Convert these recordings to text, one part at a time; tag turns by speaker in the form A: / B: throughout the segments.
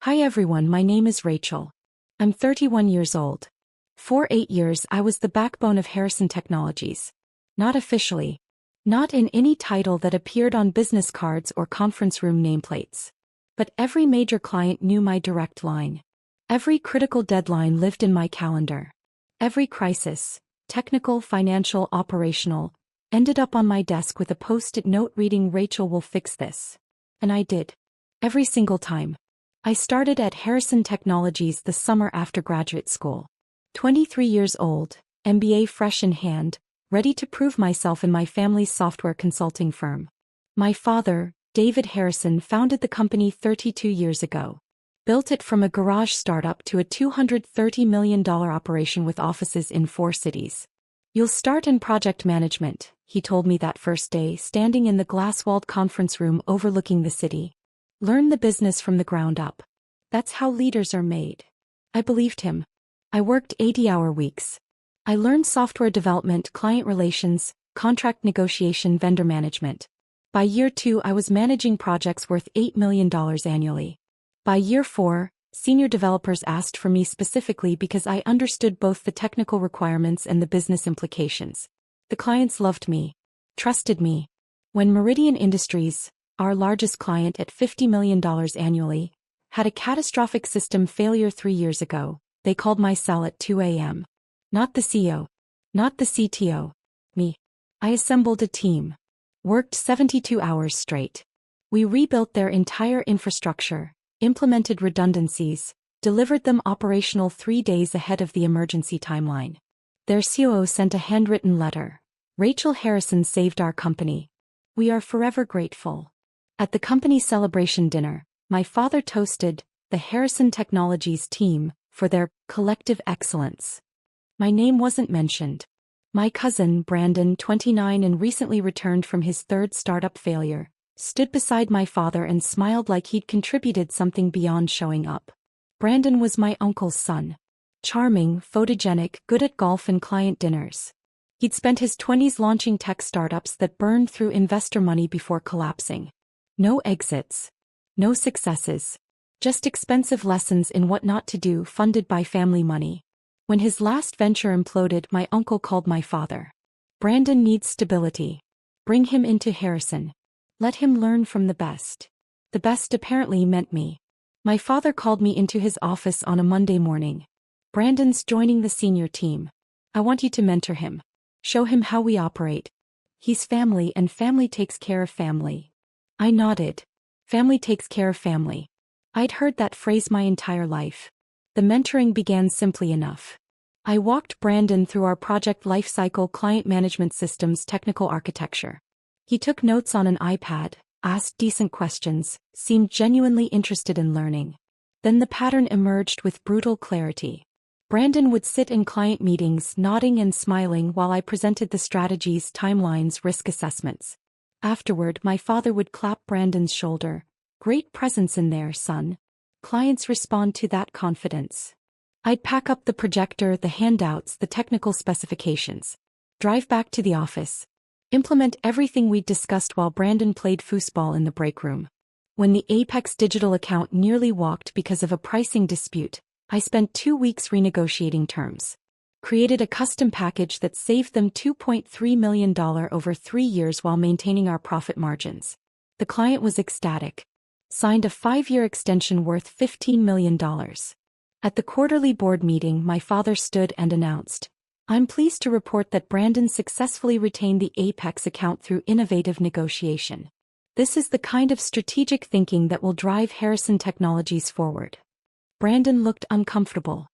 A: Hi everyone, my name is Rachel. I'm 31 years old. For 8 years I was the backbone of Harrison Technologies. Not officially. Not in any title that appeared on business cards or conference room nameplates. But every major client knew my direct line. Every critical deadline lived in my calendar. Every crisis, technical, financial, operational, ended up on my desk with a post-it note reading "Rachel will fix this." And I did. Every single time. I started at Harrison Technologies the summer after graduate school. 23 years old, MBA fresh in hand, ready to prove myself in my family's software consulting firm. My father, David Harrison, founded the company 32 years ago. Built it from a garage startup to a $230 million operation with offices in 4 cities. "You'll start in project management," he told me that first day, standing in the glass-walled conference room overlooking the city. "Learn the business from the ground up. That's how leaders are made." I believed him. I worked 80-hour weeks. I learned software development, client relations, contract negotiation, vendor management. By year 2 I was managing projects worth $8 million annually. By year 4, senior developers asked for me specifically because I understood both the technical requirements and the business implications. The clients loved me, trusted me. When Meridian Industries, our largest client at $50 million annually, had a catastrophic system failure 3 years ago, they called my cell at 2 a.m. Not the CEO. Not the CTO. Me. I assembled a team. Worked 72 hours straight. We rebuilt their entire infrastructure, implemented redundancies, delivered them operational 3 days ahead of the emergency timeline. Their COO sent a handwritten letter. "Rachel Harrison saved our company. We are forever grateful." At the company celebration dinner, my father toasted the Harrison Technologies team for their collective excellence. My name wasn't mentioned. My cousin, Brandon, 29 and recently returned from his 3rd startup failure, stood beside my father and smiled like he'd contributed something beyond showing up. Brandon was my uncle's son. Charming, photogenic, good at golf and client dinners. He'd spent his 20s launching tech startups that burned through investor money before collapsing. No exits. No successes. Just expensive lessons in what not to do funded by family money. When his last venture imploded, my uncle called my father. "Brandon needs stability. Bring him into Harrison. Let him learn from the best." The best apparently meant me. My father called me into his office on a Monday morning. "Brandon's joining the senior team. I want you to mentor him. Show him how we operate. He's family and family takes care of family." I nodded. Family takes care of family. I'd heard that phrase my entire life. The mentoring began simply enough. I walked Brandon through our project lifecycle, client management systems, technical architecture. He took notes on an iPad, asked decent questions, seemed genuinely interested in learning. Then the pattern emerged with brutal clarity. Brandon would sit in client meetings, nodding and smiling while I presented the strategies, timelines, risk assessments. Afterward, my father would clap Brandon's shoulder. "Great presence in there, son. Clients respond to that confidence." I'd pack up the projector, the handouts, the technical specifications. Drive back to the office. Implement everything we'd discussed while Brandon played foosball in the break room. When the Apex Digital account nearly walked because of a pricing dispute, I spent 2 weeks renegotiating terms. Created a custom package that saved them $2.3 million over 3 years while maintaining our profit margins. The client was ecstatic. Signed a 5-year extension worth $15 million. At the quarterly board meeting, my father stood and announced, "I'm pleased to report that Brandon successfully retained the Apex account through innovative negotiation. This is the kind of strategic thinking that will drive Harrison Technologies forward." Brandon looked uncomfortable.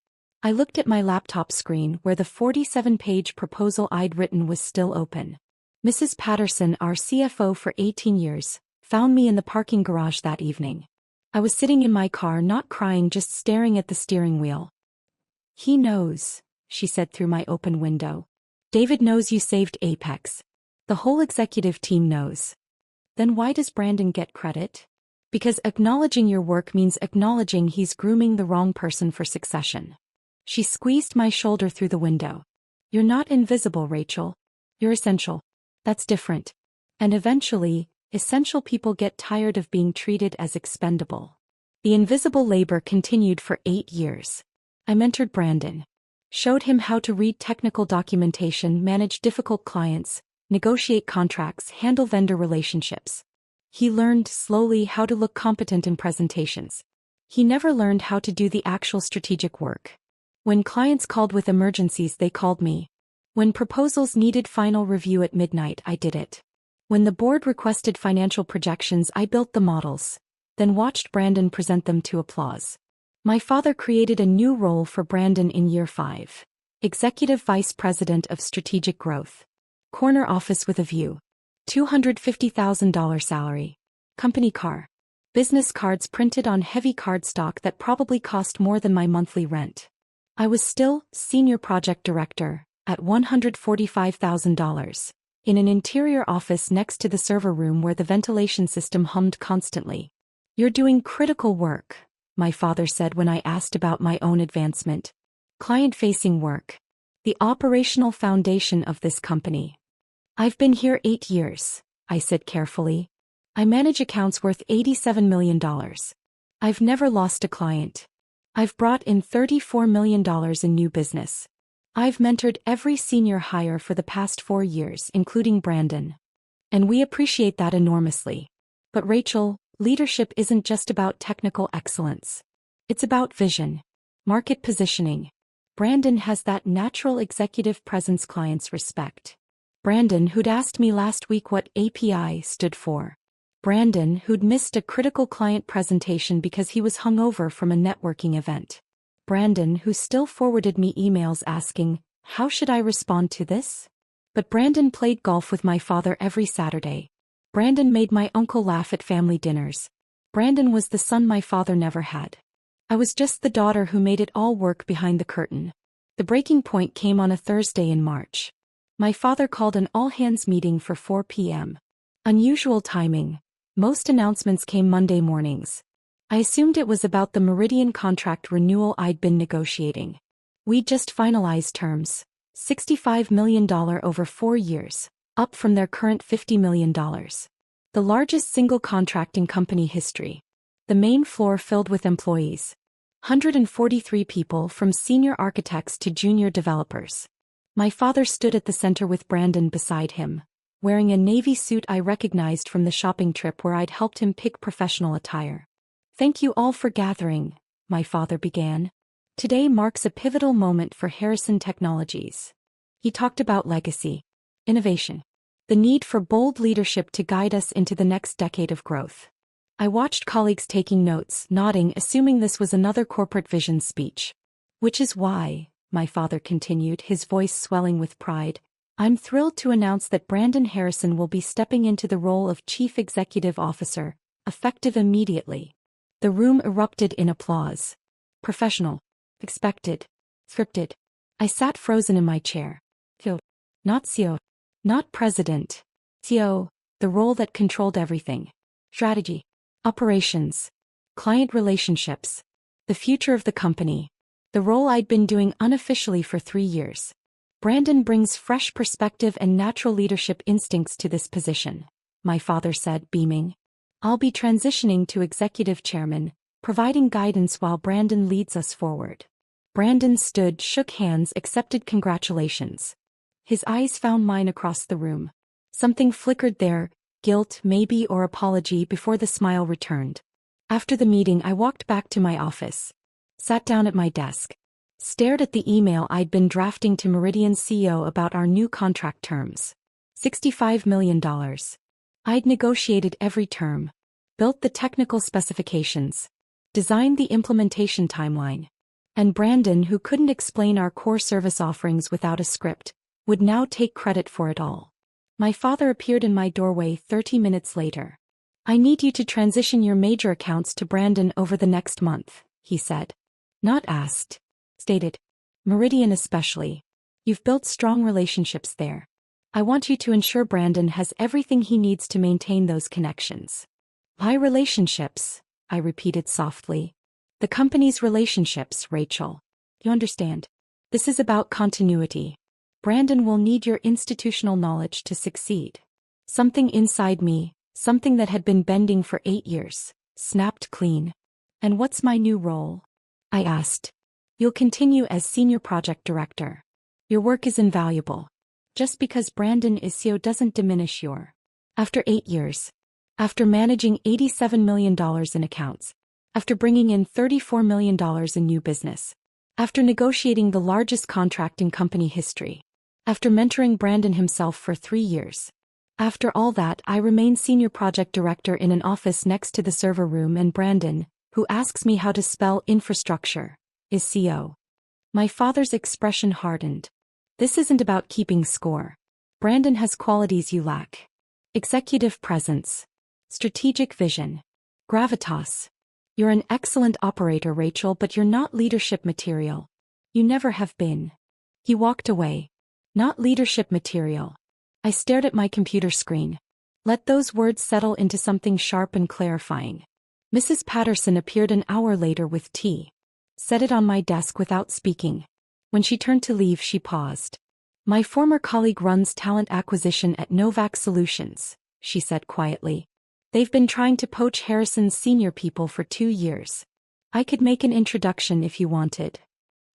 A: I looked at my laptop screen where the 47-page proposal I'd written was still open. Mrs. Patterson, our CFO for 18 years, found me in the parking garage that evening. I was sitting in my car, not crying, just staring at the steering wheel. "He knows," she said through my open window. "David knows you saved Apex. The whole executive team knows." "Then why does Brandon get credit?" "Because acknowledging your work means acknowledging he's grooming the wrong person for succession." She squeezed my shoulder through the window. "You're not invisible, Rachel. You're essential. That's different. And eventually, essential people get tired of being treated as expendable. The invisible labor continued for 8 years. I mentored Brandon. Showed him how to read technical documentation, manage difficult clients, negotiate contracts, handle vendor relationships. He learned slowly how to look competent in presentations. He never learned how to do the actual strategic work. When clients called with emergencies, they called me. When proposals needed final review at midnight, I did it. When the board requested financial projections, I built the models, then watched Brandon present them to applause. My father created a new role for Brandon in year 5. Executive Vice President of Strategic Growth. Corner office with a view. $250,000 salary. Company car. Business cards printed on heavy cardstock that probably cost more than my monthly rent. I was still Senior Project Director, at $145,000, in an interior office next to the server room where the ventilation system hummed constantly. "You're doing critical work," my father said when I asked about my own advancement. "Client-facing work. The operational foundation of this company." "I've been here 8 years," I said carefully. "I manage accounts worth $87 million. I've never lost a client. I've brought in $34 million in new business. I've mentored every senior hire for the past 4 years, including Brandon. And we appreciate that enormously. But Rachel, leadership isn't just about technical excellence. It's about vision, market positioning. Brandon has that natural executive presence clients respect. Brandon, who'd asked me last week what API stood for. Brandon, who'd missed a critical client presentation because he was hungover from a networking event. Brandon, who still forwarded me emails asking, "How should I respond to this?" But Brandon played golf with my father every Saturday. Brandon made my uncle laugh at family dinners. Brandon was the son my father never had. I was just the daughter who made it all work behind the curtain. The breaking point came on a Thursday in March. My father called an all-hands meeting for 4 p.m. Unusual timing. Most announcements came Monday mornings. I assumed it was about the Meridian contract renewal I'd been negotiating. We'd just finalized terms. $65 million over 4 years, up from their current $50 million. The largest single contract in company history. The main floor filled with employees. 143 people, from senior architects to junior developers. My father stood at the center with Brandon beside him, wearing a navy suit I recognized from the shopping trip where I'd helped him pick professional attire. "Thank you all for gathering," my father began. "Today marks a pivotal moment for Harrison Technologies." He talked about legacy, innovation, the need for bold leadership to guide us into the next decade of growth. I watched colleagues taking notes, nodding, assuming this was another corporate vision speech. "Which is why," my father continued, his voice swelling with pride, "I'm thrilled to announce that Brandon Harrison will be stepping into the role of Chief Executive Officer, effective immediately." The room erupted in applause. Professional. Expected. Scripted. I sat frozen in my chair. CEO. Not CEO. Not president. CEO. The role that controlled everything. Strategy. Operations. Client relationships. The future of the company. The role I'd been doing unofficially for 3 years. Brandon brings fresh perspective and natural leadership instincts to this position, my father said, beaming. "I'll be transitioning to executive chairman, providing guidance while Brandon leads us forward." Brandon stood, shook hands, accepted congratulations. His eyes found mine across the room. Something flickered there, guilt, maybe, or apology, before the smile returned. After the meeting, I walked back to my office. Sat down at my desk. Stared at the email I'd been drafting to Meridian's CEO about our new contract terms. $65 million. I'd negotiated every term. Built the technical specifications. Designed the implementation timeline. And Brandon, who couldn't explain our core service offerings without a script, would now take credit for it all. My father appeared in my doorway 30 minutes later. "I need you to transition your major accounts to Brandon over the next month," he said. Not asked. Stated. "Meridian especially. You've built strong relationships there. I want you to ensure Brandon has everything he needs to maintain those connections." "My relationships," I repeated softly. "The company's relationships, Rachel. You understand? This is about continuity. Brandon will need your institutional knowledge to succeed." Something inside me, something that had been bending for 8 years, snapped clean. And what's my new role? I asked. You'll continue as senior project director. Your work is invaluable. Just because Brandon is CEO doesn't diminish your. After 8 years. After managing $87 million in accounts. After bringing in $34 million in new business. After negotiating the largest contract in company history. After mentoring Brandon himself for 3 years. After all that, I remain senior project director in an office next to the server room, and Brandon, who asks me how to spell infrastructure, is CEO. My father's expression hardened. This isn't about keeping score. Brandon has qualities you lack. Executive presence. Strategic vision. Gravitas. You're an excellent operator, Rachel, but you're not leadership material. You never have been. He walked away. Not leadership material. I stared at my computer screen. Let those words settle into something sharp and clarifying. Mrs. Patterson appeared an hour later with tea. Set it on my desk without speaking. When she turned to leave, she paused. My former colleague runs talent acquisition at Novak Solutions, she said quietly. They've been trying to poach Harrison's senior people for 2 years. I could make an introduction if you wanted.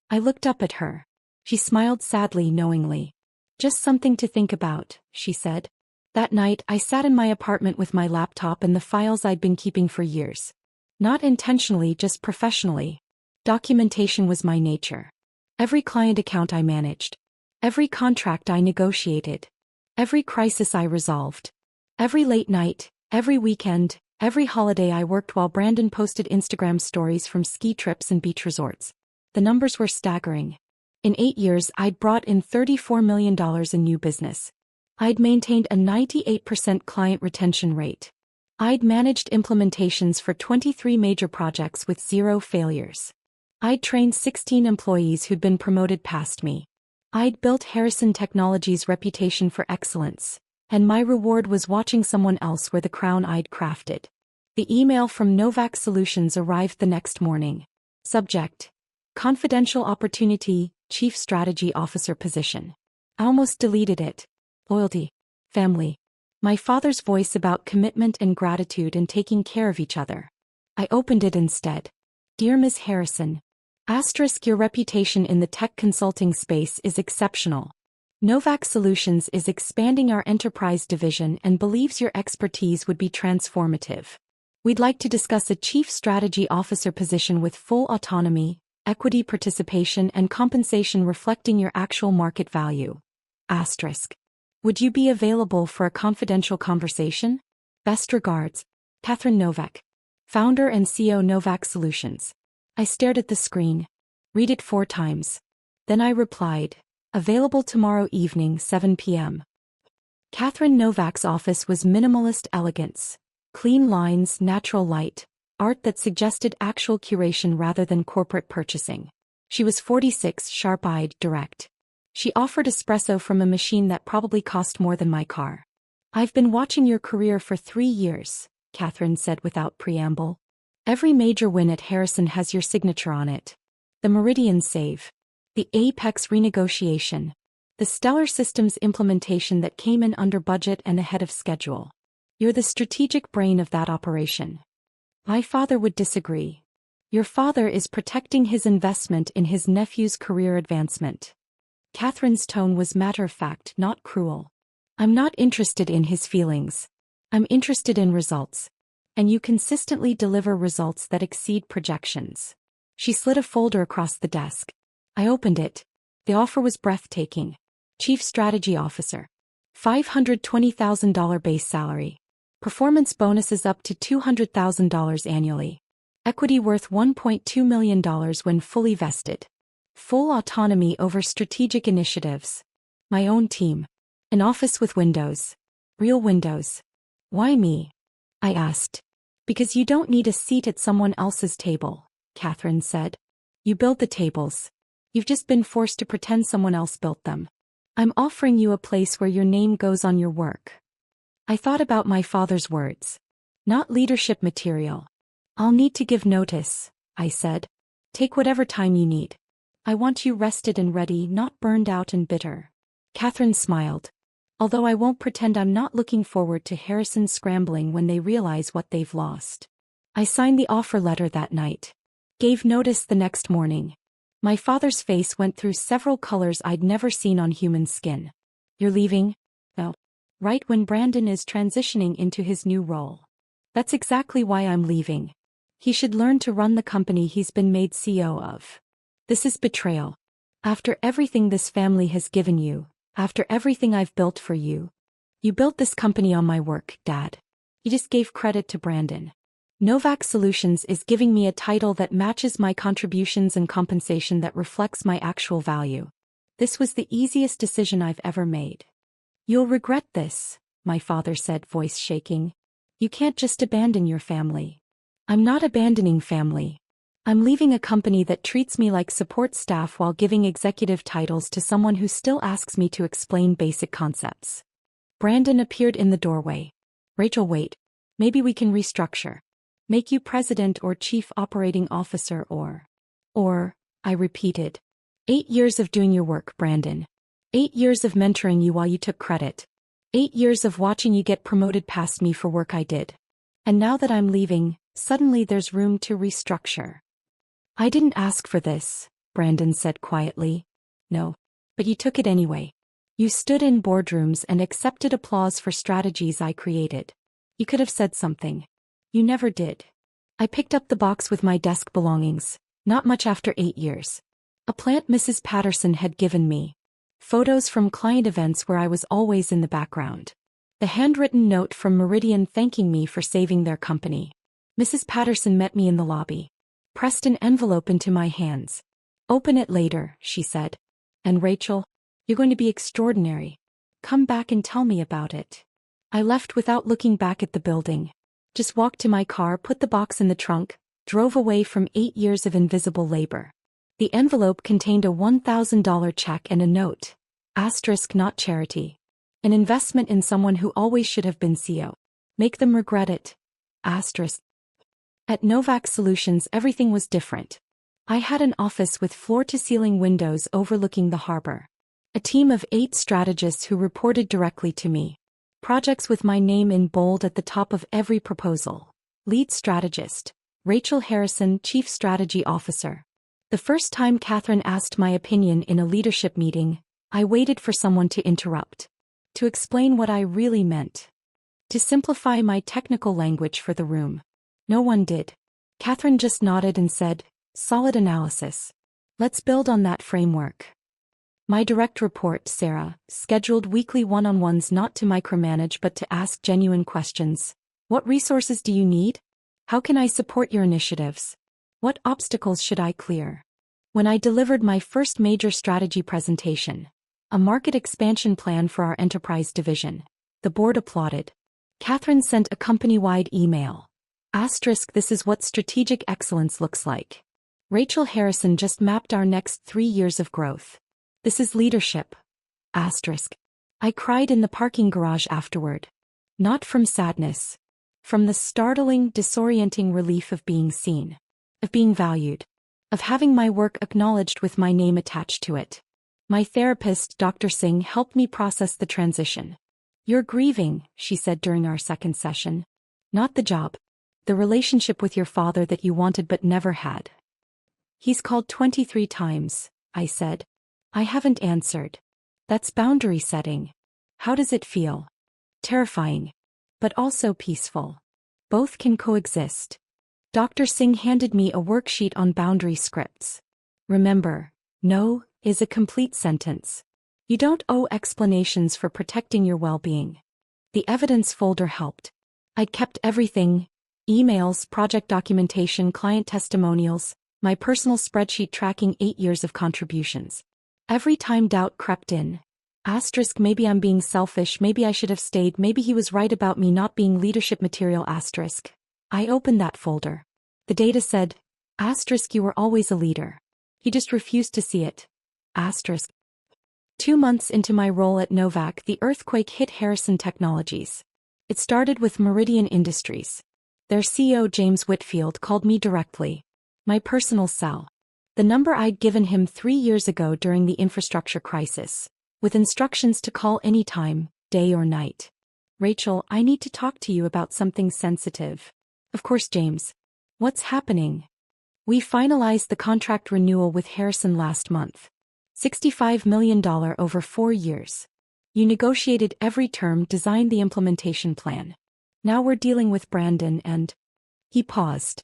A: I looked up at her. She smiled sadly, knowingly. Just something to think about, she said. That night, I sat in my apartment with my laptop and the files I'd been keeping for years. Not intentionally, just professionally. Documentation was my nature. Every client account I managed. Every contract I negotiated. Every crisis I resolved. Every late night, every weekend, every holiday I worked while Brandon posted Instagram stories from ski trips and beach resorts. The numbers were staggering. In 8 years, I'd brought in $34 million in new business. I'd maintained a 98% client retention rate. I'd managed implementations for 23 major projects with 0 failures. I'd trained 16 employees who'd been promoted past me. I'd built Harrison Technologies' reputation for excellence, and my reward was watching someone else wear the crown I'd crafted. The email from Novak Solutions arrived the next morning. Subject: Confidential opportunity, Chief Strategy Officer position. I almost deleted it. Loyalty. Family. My father's voice about commitment and gratitude and taking care of each other. I opened it instead. Dear Ms. Harrison. Your reputation in the tech consulting space is exceptional. Novak Solutions is expanding our enterprise division and believes your expertise would be transformative. We'd like to discuss a Chief Strategy Officer position with full autonomy, equity participation and compensation reflecting your actual market value. Would you be available for a confidential conversation? Best regards, Catherine Novak, founder and CEO Novak Solutions. I stared at the screen. Read it 4 times. Then I replied, available tomorrow evening 7 p.m. Catherine Novak's office was minimalist elegance. Clean lines, natural light, art that suggested actual curation rather than corporate purchasing. She was 46, sharp-eyed, direct. She offered espresso from a machine that probably cost more than my car. I've been watching your career for 3 years, Catherine said without preamble. Every major win at Harrison has your signature on it. The Meridian save. The Apex renegotiation. The Stellar Systems implementation that came in under budget and ahead of schedule. You're the strategic brain of that operation. My father would disagree. Your father is protecting his investment in his nephew's career advancement. Catherine's tone was matter-of-fact, not cruel. I'm not interested in his feelings. I'm interested in results. And you consistently deliver results that exceed projections. She slid a folder across the desk. I opened it. The offer was breathtaking. Chief Strategy Officer. $520,000 base salary. Performance bonuses up to $200,000 annually. Equity worth $1.2 million when fully vested. Full autonomy over strategic initiatives. My own team. An office with windows. Real windows. Why me? I asked. Because you don't need a seat at someone else's table, Catherine said. You build the tables. You've just been forced to pretend someone else built them. I'm offering you a place where your name goes on your work. I thought about my father's words. Not leadership material. I'll need to give notice, I said. Take whatever time you need. I want you rested and ready, not burned out and bitter. Catherine smiled. Although I won't pretend I'm not looking forward to Harrison scrambling when they realize what they've lost. I signed the offer letter that night. Gave notice the next morning. My father's face went through several colors I'd never seen on human skin. You're leaving? Oh. Right when Brandon is transitioning into his new role. That's exactly why I'm leaving. He should learn to run the company he's been made CEO of. This is betrayal. After everything this family has given you, after everything I've built for you. You built this company on my work, Dad. You just gave credit to Brandon. Novak Solutions is giving me a title that matches my contributions and compensation that reflects my actual value. This was the easiest decision I've ever made. You'll regret this, my father said, voice shaking. You can't just abandon your family. I'm not abandoning family. I'm leaving a company that treats me like support staff while giving executive titles to someone who still asks me to explain basic concepts. Brandon appeared in the doorway. Rachel, wait. Maybe we can restructure. Make you president or chief operating officer or, I repeated. 8 years of doing your work, Brandon. 8 years of mentoring you while you took credit. 8 years of watching you get promoted past me for work I did. And now that I'm leaving, suddenly there's room to restructure. I didn't ask for this, Brandon said quietly. No. But you took it anyway. You stood in boardrooms and accepted applause for strategies I created. You could have said something. You never did. I picked up the box with my desk belongings, not much after 8 years. A plant Mrs. Patterson had given me. Photos from client events where I was always in the background. The handwritten note from Meridian thanking me for saving their company. Mrs. Patterson met me in the lobby. Pressed an envelope into my hands. Open it later, she said. And Rachel, you're going to be extraordinary. Come back and tell me about it. I left without looking back at the building. Just walked to my car, put the box in the trunk, drove away from 8 years of invisible labor. The envelope contained a $1,000 check and a note. Asterisk, not charity. An investment in someone who always should have been CEO. Make them regret it. Asterisk. At Novak Solutions everything was different. I had an office with floor-to-ceiling windows overlooking the harbor. A team of 8 strategists who reported directly to me. Projects with my name in bold at the top of every proposal. Lead strategist. Rachel Harrison, Chief Strategy Officer. The first time Catherine asked my opinion in a leadership meeting, I waited for someone to interrupt. To explain what I really meant. To simplify my technical language for the room. No one did. Catherine just nodded and said, solid analysis. Let's build on that framework. My direct report, Sarah, scheduled weekly one-on-ones not to micromanage but to ask genuine questions. What resources do you need? How can I support your initiatives? What obstacles should I clear? When I delivered my first major strategy presentation, a market expansion plan for our enterprise division, the board applauded. Catherine sent a company-wide email. Asterisk, this is what strategic excellence looks like. Rachel Harrison just mapped our next 3 years of growth. This is leadership. Asterisk. I cried in the parking garage afterward. Not from sadness. From the startling, disorienting relief of being seen. Of being valued. Of having my work acknowledged with my name attached to it. My therapist, Dr. Singh, helped me process the transition. You're grieving, she said during our second session. Not the job. The relationship with your father that you wanted but never had. He's called 23 times, I said. I haven't answered. That's boundary setting. How does it feel? Terrifying. But also peaceful. Both can coexist. Dr. Singh handed me a worksheet on boundary scripts. Remember, no is a complete sentence. You don't owe explanations for protecting your well-being. The evidence folder helped. I'd kept everything. Emails, project documentation, client testimonials, my personal spreadsheet tracking 8 years of contributions. Every time doubt crept in. Asterisk, maybe I'm being selfish, maybe I should have stayed, maybe he was right about me not being leadership material. Asterisk. I opened that folder. The data said, asterisk, you were always a leader. He just refused to see it. Asterisk. 2 months into my role at Novak, the earthquake hit Harrison Technologies. It started with Meridian Industries. Their CEO James Whitfield called me directly. My personal cell. The number I'd given him 3 years ago during the infrastructure crisis, with instructions to call anytime, day or night. Rachel, I need to talk to you about something sensitive. Of course, James. What's happening? We finalized the contract renewal with Harrison last month. $65 million over 4 years. You negotiated every term, designed the implementation plan. Now we're dealing with Brandon and... He paused.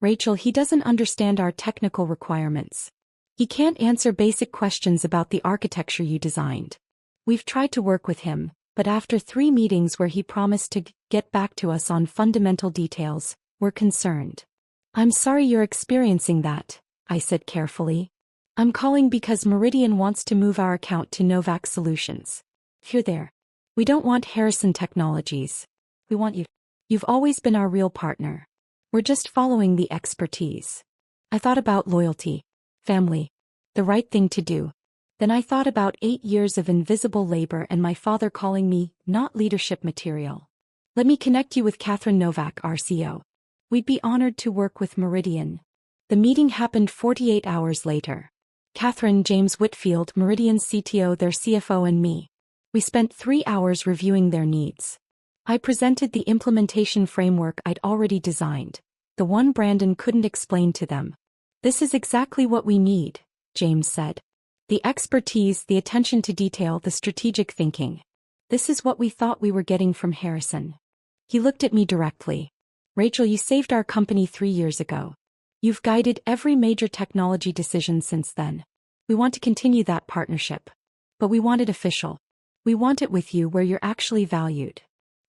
A: Rachel, he doesn't understand our technical requirements. He can't answer basic questions about the architecture you designed. We've tried to work with him, but after 3 meetings where he promised to get back to us on fundamental details, we're concerned. I'm sorry you're experiencing that, I said carefully. I'm calling because Meridian wants to move our account to Novak Solutions. You're there. We don't want Harrison Technologies. We want you. You've always been our real partner. We're just following the expertise. I thought about loyalty, family, the right thing to do. Then I thought about 8 years of invisible labor and my father calling me not leadership material. Let me connect you with Catherine Novak, RCO. We'd be honored to work with Meridian. The meeting happened 48 hours later. Catherine, James Whitfield, Meridian's CTO, their CFO, and me. We spent 3 hours reviewing their needs. I presented the implementation framework I'd already designed, the one Brandon couldn't explain to them. This is exactly what we need, James said. The expertise, the attention to detail, the strategic thinking. This is what we thought we were getting from Harrison. He looked at me directly. Rachel, you saved our company 3 years ago. You've guided every major technology decision since then. We want to continue that partnership. But we want it official. We want it with you where you're actually valued.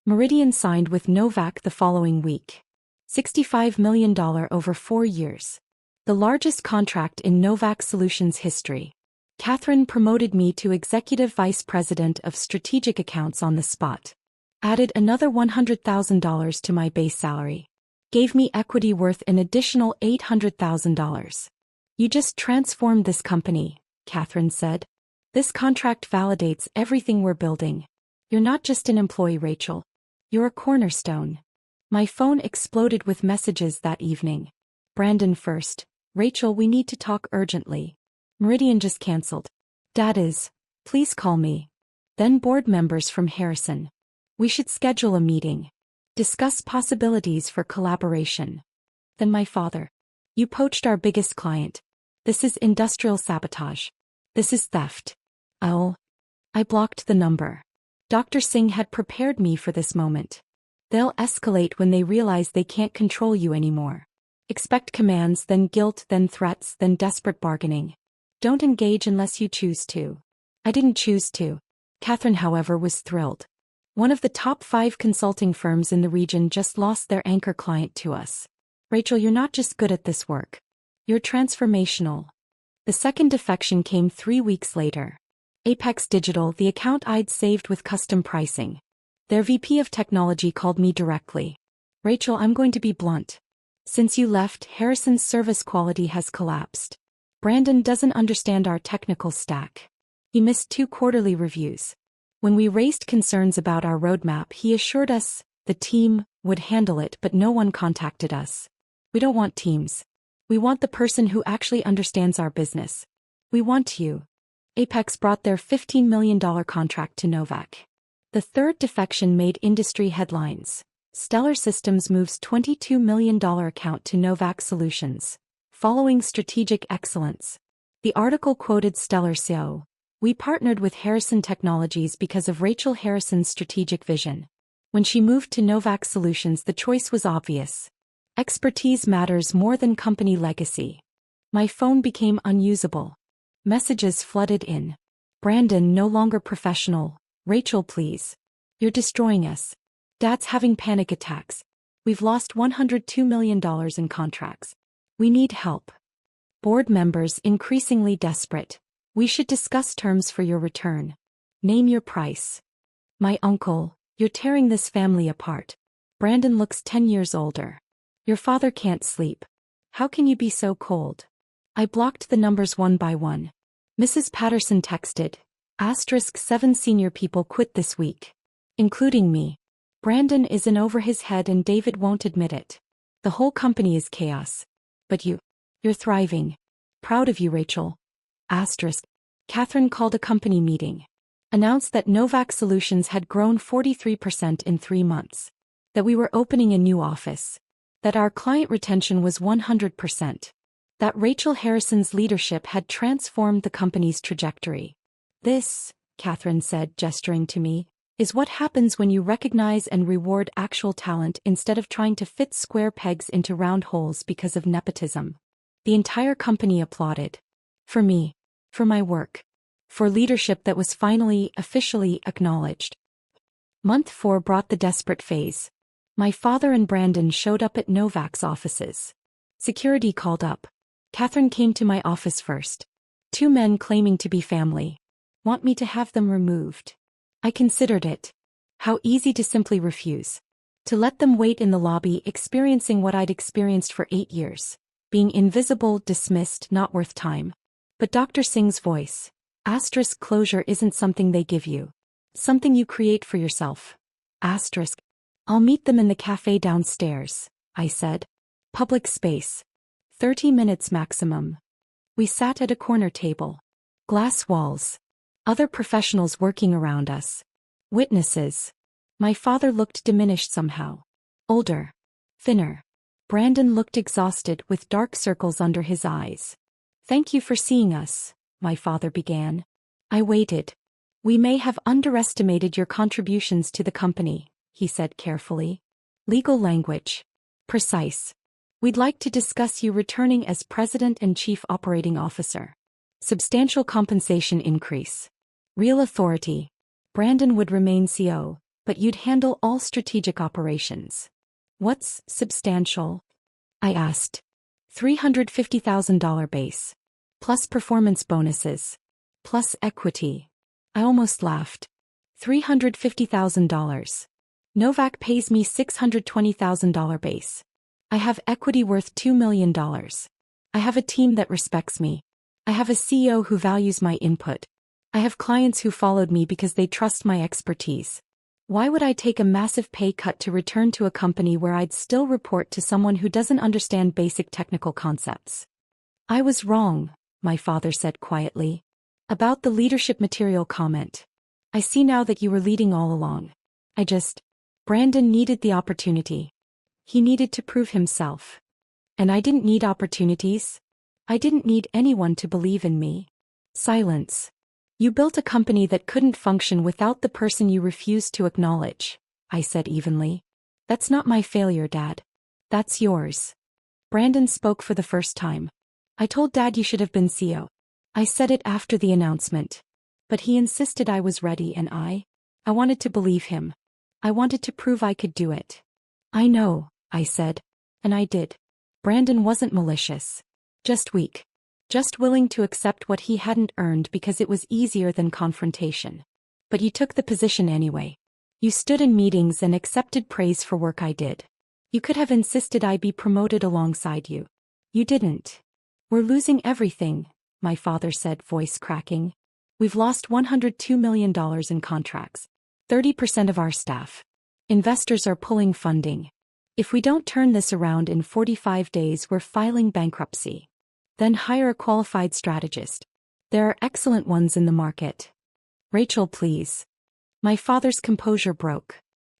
A: Meridian signed with Novak the following week. $65 million over 4 years. The largest contract in Novak Solutions history. Catherine promoted me to Executive Vice President of Strategic Accounts on the spot. Added another $100,000 to my base salary. Gave me equity worth an additional $800,000. You just transformed this company, Catherine said. This contract validates everything we're building. You're not just an employee, Rachel. You're a cornerstone. My phone exploded with messages that evening. Brandon first. Rachel, we need to talk urgently. Meridian just canceled. Dad is. Please call me. Then board members from Harrison. We should schedule a meeting. Discuss possibilities for collaboration. Then my father. You poached our biggest client. This is industrial sabotage. This is theft. Oh. I blocked the number. Dr. Singh had prepared me for this moment. They'll escalate when they realize they can't control you anymore. Expect commands, then guilt, then threats, then desperate bargaining. Don't engage unless you choose to. I didn't choose to. Catherine, however, was thrilled. One of the top 5 consulting firms in the region just lost their anchor client to us. Rachel, you're not just good at this work. You're transformational. The second defection came 3 weeks later. Apex Digital, the account I'd saved with custom pricing. Their VP of technology called me directly. Rachel, I'm going to be blunt. Since you left, Harrison's service quality has collapsed. Brandon doesn't understand our technical stack. He missed 2 quarterly reviews. When we raised concerns about our roadmap, he assured us the team would handle it, but no one contacted us. We don't want teams. We want the person who actually understands our business. We want you. Apex brought their $15 million contract to Novak. The third defection made industry headlines. Stellar Systems moves $22 million account to Novak Solutions, following strategic excellence. The article quoted Stellar CEO. We partnered with Harrison Technologies because of Rachel Harrison's strategic vision. When she moved to Novak Solutions, the choice was obvious. Expertise matters more than company legacy. My phone became unusable. Messages flooded in. Brandon, no longer professional. Rachel, please. You're destroying us. Dad's having panic attacks. We've lost $102 million in contracts. We need help. Board members increasingly desperate. We should discuss terms for your return. Name your price. My uncle, you're tearing this family apart. Brandon looks 10 years older. Your father can't sleep. How can you be so cold? I blocked the numbers one by one. Mrs. Patterson texted. *7 senior people quit this week. Including me. Brandon is in over his head and David won't admit it. The whole company is chaos. But you're thriving. Proud of you, Rachel. Catherine called a company meeting. Announced that Novak Solutions had grown 43% in 3 months. That we were opening a new office. That our client retention was 100%. That Rachel Harrison's leadership had transformed the company's trajectory. This, Catherine said, gesturing to me, is what happens when you recognize and reward actual talent instead of trying to fit square pegs into round holes because of nepotism. The entire company applauded. For me. For my work. For leadership that was finally, officially acknowledged. Month 4 brought the desperate phase. My father and Brandon showed up at Novak's offices. Security called up. Catherine came to my office first. 2 men claiming to be family. Want me to have them removed. I considered it. How easy to simply refuse. To let them wait in the lobby experiencing what I'd experienced for 8 years. Being invisible, dismissed, not worth time. But Dr. Singh's voice. Asterisk closure isn't something they give you. Something you create for yourself. Asterisk. I'll meet them in the cafe downstairs, I said. Public space. 30 minutes maximum. We sat at a corner table. Glass walls. Other professionals working around us. Witnesses. My father looked diminished somehow. Older. Thinner. Brandon looked exhausted with dark circles under his eyes. Thank you for seeing us, my father began. I waited. We may have underestimated your contributions to the company, he said carefully. Legal language. Precise. We'd like to discuss you returning as President and Chief Operating Officer. Substantial compensation increase. Real authority. Brandon would remain CO, but you'd handle all strategic operations. What's substantial? I asked. $350,000 base. Plus performance bonuses. Plus equity. I almost laughed. $350,000. Novak pays me $620,000 base. I have equity worth $2 million. I have a team that respects me. I have a CEO who values my input. I have clients who followed me because they trust my expertise. Why would I take a massive pay cut to return to a company where I'd still report to someone who doesn't understand basic technical concepts? I was wrong, my father said quietly. About the leadership material comment. I see now that you were leading all along. Brandon needed the opportunity. He needed to prove himself. And I didn't need opportunities. I didn't need anyone to believe in me. Silence. You built a company that couldn't function without the person you refused to acknowledge, I said evenly. That's not my failure, Dad. That's yours. Brandon spoke for the first time. I told Dad you should have been CEO. I said it after the announcement. But he insisted I was ready and I wanted to believe him. I wanted to prove I could do it. I know, I said. And I did. Brandon wasn't malicious. Just weak. Just willing to accept what he hadn't earned because it was easier than confrontation. But you took the position anyway. You stood in meetings and accepted praise for work I did. You could have insisted I be promoted alongside you. You didn't. We're losing everything, my father said, voice cracking. We've lost $102 million in contracts. 30% of our staff. Investors are pulling funding. If we don't turn this around in 45 days, we're filing bankruptcy. Then hire a qualified strategist. There are excellent ones in the market. Rachel, please. My father's composure broke.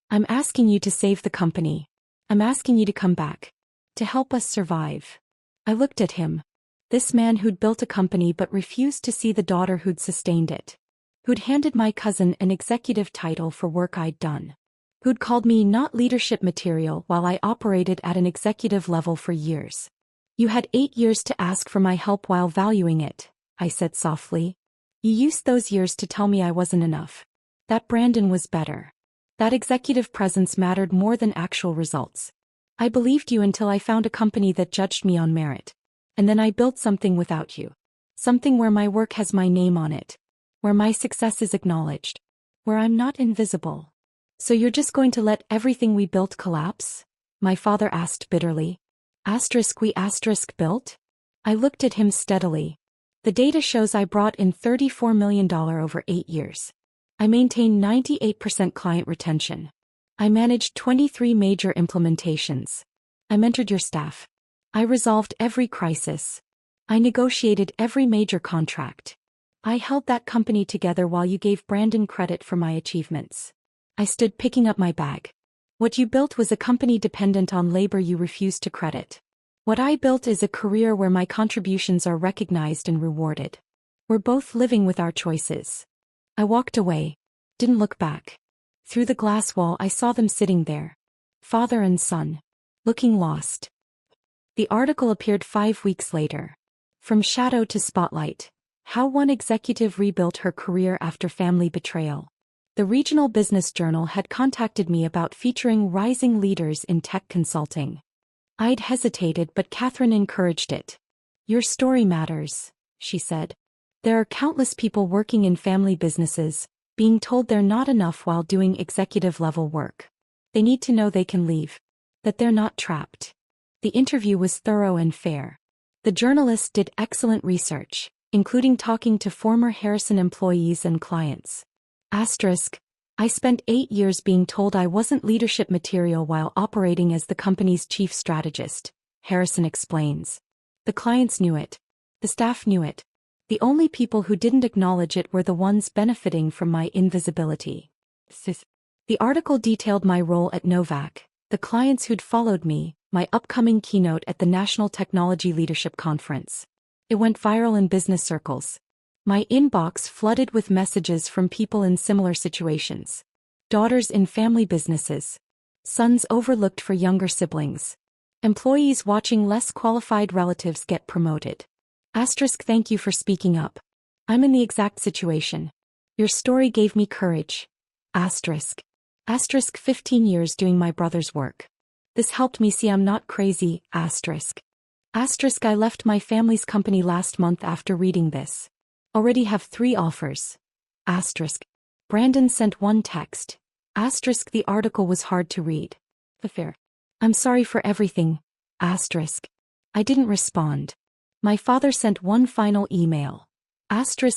A: I'm asking you to save the company. I'm asking you to come back. To help us survive. I looked at him. This man who'd built a company but refused to see the daughter who'd sustained it. Who'd handed my cousin an executive title for work I'd done. Who'd called me not leadership material while I operated at an executive level for years. You had 8 years to ask for my help while valuing it, I said softly. You used those years to tell me I wasn't enough. That Brandon was better. That executive presence mattered more than actual results. I believed you until I found a company that judged me on merit. And then I built something without you. Something where my work has my name on it. Where my success is acknowledged. Where I'm not invisible. So you're just going to let everything we built collapse? My father asked bitterly. We built? I looked at him steadily. The data shows I brought in $34 million over 8 years. I maintained 98% client retention. I managed 23 major implementations. I mentored your staff. I resolved every crisis. I negotiated every major contract. I held that company together while you gave Brandon credit for my achievements. I stood picking up my bag. What you built was a company dependent on labor you refused to credit. What I built is a career where my contributions are recognized and rewarded. We're both living with our choices. I walked away. Didn't look back. Through the glass wall I saw them sitting there. Father and son. Looking lost. The article appeared 5 weeks later. From shadow to spotlight. How one executive rebuilt her career after family betrayal. The regional business journal had contacted me about featuring rising leaders in tech consulting. I'd hesitated, but Catherine encouraged it. Your story matters, she said. There are countless people working in family businesses, being told they're not enough while doing executive-level work. They need to know they can leave. That they're not trapped. The interview was thorough and fair. The journalist did excellent research, including talking to former Harrison employees and clients. I spent 8 years being told I wasn't leadership material while operating as the company's chief strategist, Harrison explains. The clients knew it. The staff knew it. The only people who didn't acknowledge it were the ones benefiting from my invisibility. The article detailed my role at Novak, the clients who'd followed me, my upcoming keynote at the National Technology Leadership Conference. It went viral in business circles. My inbox flooded with messages from people in similar situations. Daughters in family businesses. Sons overlooked for younger siblings. Employees watching less qualified relatives get promoted. Thank you for speaking up. I'm in the exact situation. Your story gave me courage. 15 years doing my brother's work. This helped me see I'm not crazy. I left my family's company last month after reading this. Already have 3 offers. Brandon sent one text. The article was hard to read. I'm sorry for everything. I didn't respond. My father sent one final email.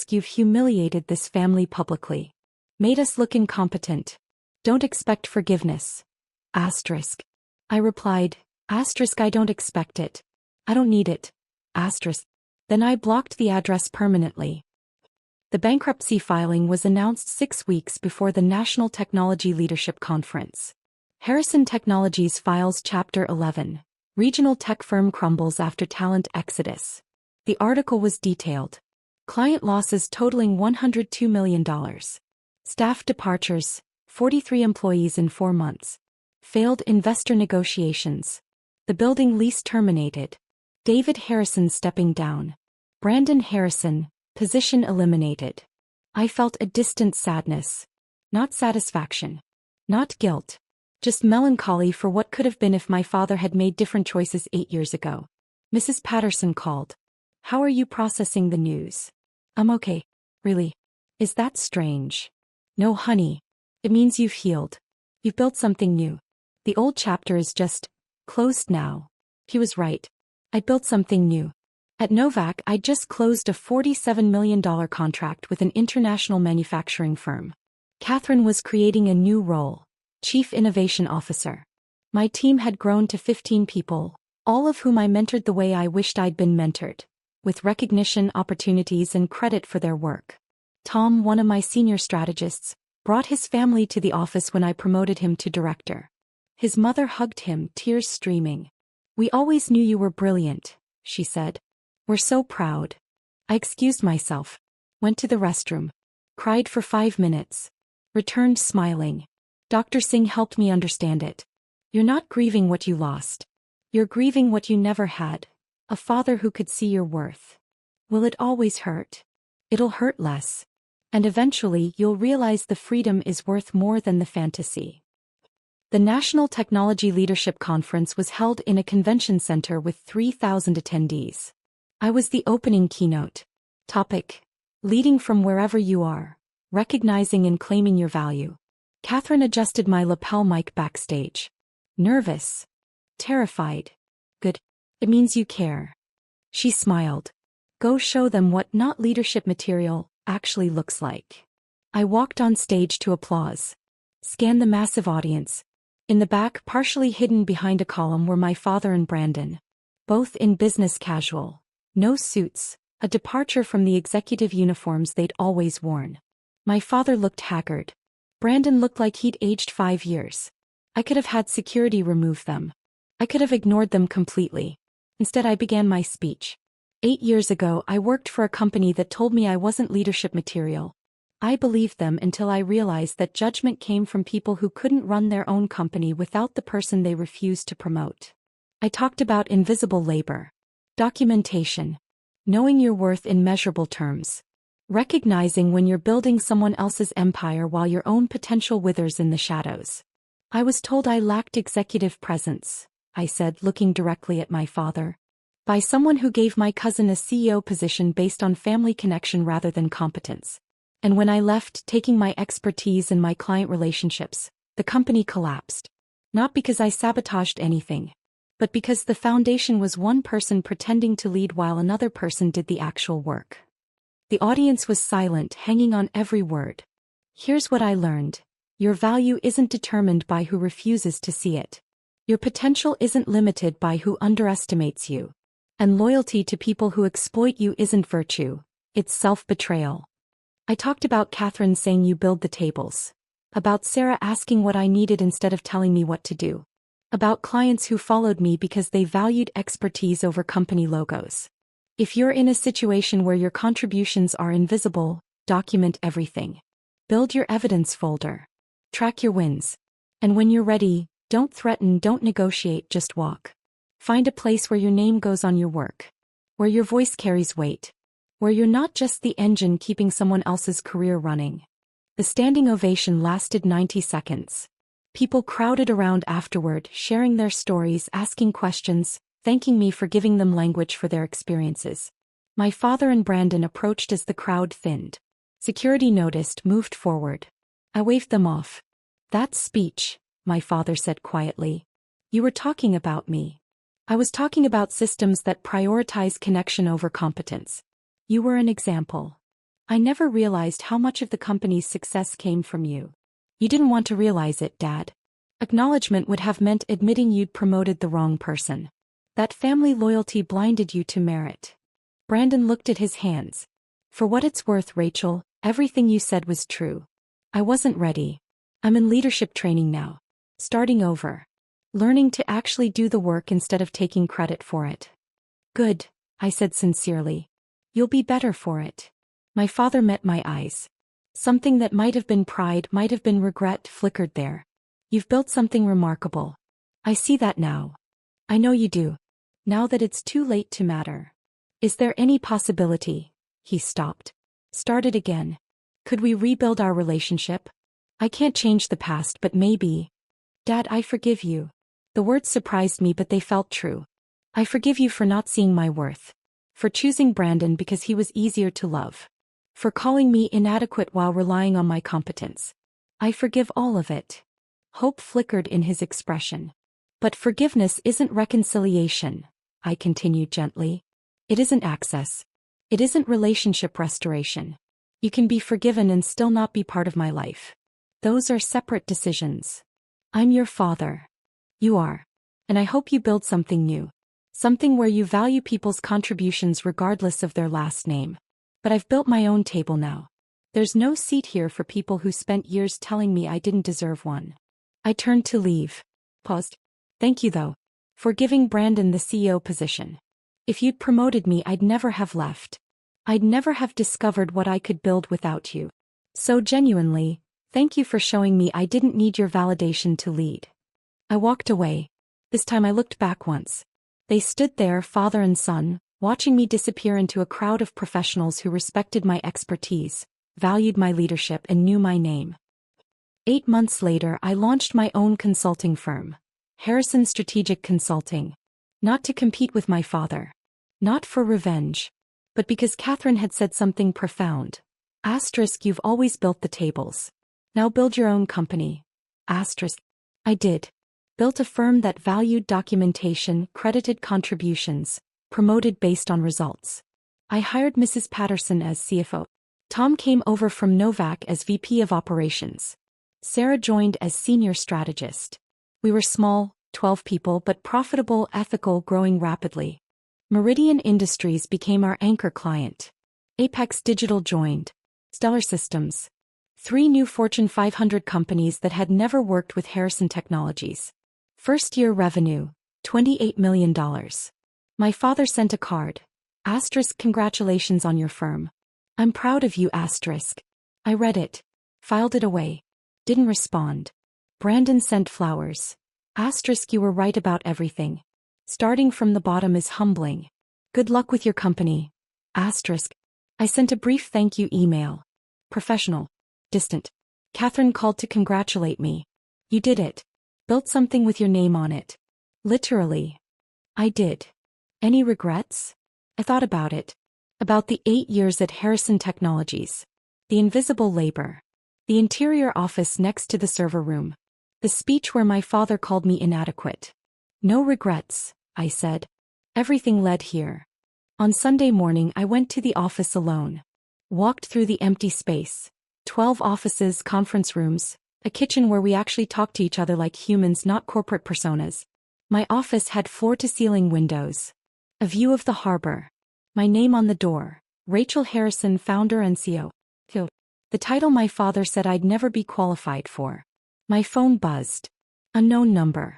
A: You've humiliated this family publicly. Made us look incompetent. Don't expect forgiveness. I replied. I don't expect it. I don't need it. Then I blocked the address permanently. The bankruptcy filing was announced 6 weeks before the National Technology Leadership Conference. Harrison Technologies files Chapter 11. Regional tech firm crumbles after talent exodus. The article was detailed. Client losses totaling $102 million. Staff departures, 43 employees in 4 months. Failed investor negotiations. The building lease terminated. David Harrison stepping down. Brandon Harrison, position eliminated. I felt a distant sadness. Not satisfaction. Not guilt. Just melancholy for what could have been if my father had made different choices 8 years ago. Mrs. Patterson called. How are you processing the news? I'm okay. Really? Is that strange? No, honey. It means you've healed. You've built something new. The old chapter is just closed now. He was right. I built something new. At Novak, I just closed a $47 million contract with an international manufacturing firm. Catherine was creating a new role, Chief Innovation Officer. My team had grown to 15 people, all of whom I mentored the way I wished I'd been mentored, with recognition, opportunities, and credit for their work. Tom, one of my senior strategists, brought his family to the office when I promoted him to director. His mother hugged him, tears streaming. We always knew you were brilliant, she said. We're so proud. I excused myself. Went to the restroom. Cried for 5 minutes. Returned smiling. Dr. Singh helped me understand it. You're not grieving what you lost. You're grieving what you never had. A father who could see your worth. Will it always hurt? It'll hurt less. And eventually you'll realize the freedom is worth more than the fantasy. The National Technology Leadership Conference was held in a convention center with 3,000 attendees. I was the opening keynote. Topic: Leading from wherever you are. Recognizing and claiming your value. Catherine adjusted my lapel mic backstage. Nervous. Terrified. Good. It means you care. She smiled. Go show them what not leadership material actually looks like. I walked on stage to applause. Scanned the massive audience. In the back, partially hidden behind a column, were my father and Brandon. Both in business casual. No suits, a departure from the executive uniforms they'd always worn. My father looked haggard. Brandon looked like he'd aged 5 years. I could have had security remove them. I could have ignored them completely. Instead, I began my speech. 8 years ago, I worked for a company that told me I wasn't leadership material. I believed them until I realized that judgment came from people who couldn't run their own company without the person they refused to promote. I talked about invisible labor, documentation, knowing your worth in measurable terms, recognizing when you're building someone else's empire while your own potential withers in the shadows. I was told I lacked executive presence, I said, looking directly at my father. By someone who gave my cousin a CEO position based on family connection rather than competence. And when I left, taking my expertise and my client relationships, the company collapsed. Not because I sabotaged anything, but because the foundation was one person pretending to lead while another person did the actual work. The audience was silent, hanging on every word. Here's what I learned. Your value isn't determined by who refuses to see it. Your potential isn't limited by who underestimates you. And loyalty to people who exploit you isn't virtue, it's self-betrayal. I talked about Catherine saying you build the tables. About Sarah asking what I needed instead of telling me what to do. About clients who followed me because they valued expertise over company logos. If you're in a situation where your contributions are invisible, document everything. Build your evidence folder. Track your wins. And when you're ready, don't threaten, don't negotiate, just walk. Find a place where your name goes on your work. Where your voice carries weight. Where you're not just the engine keeping someone else's career running. The standing ovation lasted 90 seconds. People crowded around afterward, sharing their stories, asking questions, thanking me for giving them language for their experiences. My father and Brandon approached as the crowd thinned. Security noticed, moved forward. I waved them off. That speech, my father said quietly. You were talking about me. I was talking about systems that prioritize connection over competence. You were an example. I never realized how much of the company's success came from you. You didn't want to realize it, Dad. Acknowledgement would have meant admitting you'd promoted the wrong person. That family loyalty blinded you to merit. Brandon looked at his hands. For what it's worth, Rachel, everything you said was true. I wasn't ready. I'm in leadership training now. Starting over. Learning to actually do the work instead of taking credit for it. Good, I said sincerely. You'll be better for it. My father met my eyes. Something that might have been pride, might have been regret, flickered there. You've built something remarkable. I see that now. I know you do. Now that it's too late to matter. Is there any possibility? He stopped. Started again. Could we rebuild our relationship? I can't change the past, but maybe. Dad, I forgive you. The words surprised me, but they felt true. I forgive you for not seeing my worth. For choosing Brandon because he was easier to love. For calling me inadequate while relying on my competence. I forgive all of it. Hope flickered in his expression. But forgiveness isn't reconciliation, I continued gently. It isn't access. It isn't relationship restoration. You can be forgiven and still not be part of my life. Those are separate decisions. I'm your father. You are. And I hope you build something new. Something where you value people's contributions regardless of their last name. But I've built my own table now. There's no seat here for people who spent years telling me I didn't deserve one. I turned to leave. Paused. Thank you though. For giving Brandon the CEO position. If you'd promoted me, I'd never have left. I'd never have discovered what I could build without you. So genuinely, thank you for showing me I didn't need your validation to lead. I walked away. This time I looked back once. They stood there, father and son, watching me disappear into a crowd of professionals who respected my expertise, valued my leadership, and knew my name. 8 months later, I launched my own consulting firm, Harrison Strategic Consulting. Not to compete with my father. Not for revenge. But because Catherine had said something profound. Asterisk, you've always built the tables. Now build your own company. Asterisk. I did. Built a firm that valued documentation, credited contributions, promoted based on results. I hired Mrs. Patterson as CFO. Tom came over from Novak as VP of Operations. Sarah joined as Senior Strategist. We were small, 12 people, but profitable, ethical, growing rapidly. Meridian Industries became our anchor client. Apex Digital joined. Stellar Systems. 3 new Fortune 500 companies that had never worked with Harrison Technologies. First-year revenue, $28 million. My father sent a card. Asterisk, congratulations on your firm. I'm proud of you, asterisk. I read it. Filed it away. Didn't respond. Brandon sent flowers. Asterisk, you were right about everything. Starting from the bottom is humbling. Good luck with your company. Asterisk. I sent a brief thank you email. Professional. Distant. Catherine called to congratulate me. You did it. Built something with your name on it. Literally. I did. Any regrets? I thought about it. About the 8 years at Harrison Technologies. The invisible labor. The interior office next to the server room. The speech where my father called me inadequate. No regrets, I said. Everything led here. On Sunday morning I went to the office alone. Walked through the empty space. 12 offices, conference rooms, a kitchen where we actually talked to each other like humans, not corporate personas. My office had floor-to-ceiling windows. A view of the harbor. My name on the door. Rachel Harrison, founder and CEO. The title my father said I'd never be qualified for. My phone buzzed. Unknown number.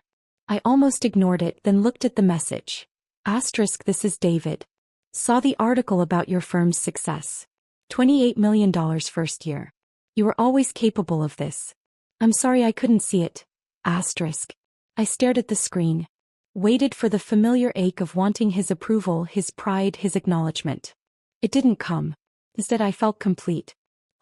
A: I almost ignored it, then looked at the message. Asterisk, this is David. Saw the article about your firm's success. $28 million first year. You were always capable of this. I'm sorry I couldn't see it. Asterisk. I stared at the screen. Waited for the familiar ache of wanting his approval, his pride, his acknowledgement. It didn't come. Instead I felt complete.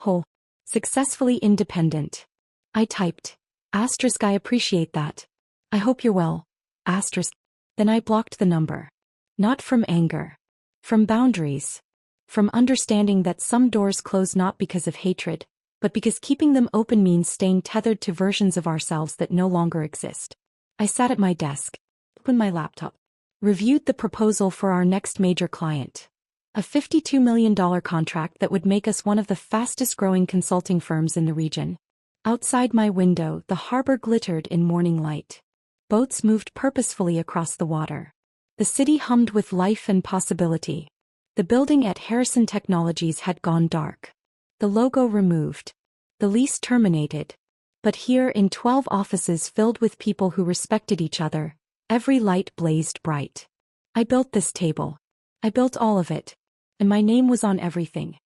A: Whole. Successfully independent. I typed. Asterisk, I appreciate that. I hope you're well. Asterisk. Then I blocked the number. Not from anger. From boundaries. From understanding that some doors close not because of hatred, but because keeping them open means staying tethered to versions of ourselves that no longer exist. I sat at my desk. Opened my laptop. Reviewed the proposal for our next major client. A $52 million contract that would make us one of the fastest-growing consulting firms in the region. Outside my window, the harbor glittered in morning light. Boats moved purposefully across the water. The city hummed with life and possibility. The building at Harrison Technologies had gone dark. The logo removed. The lease terminated. But here in 12 offices filled with people who respected each other, every light blazed bright. I built this table. I built all of it. And my name was on everything.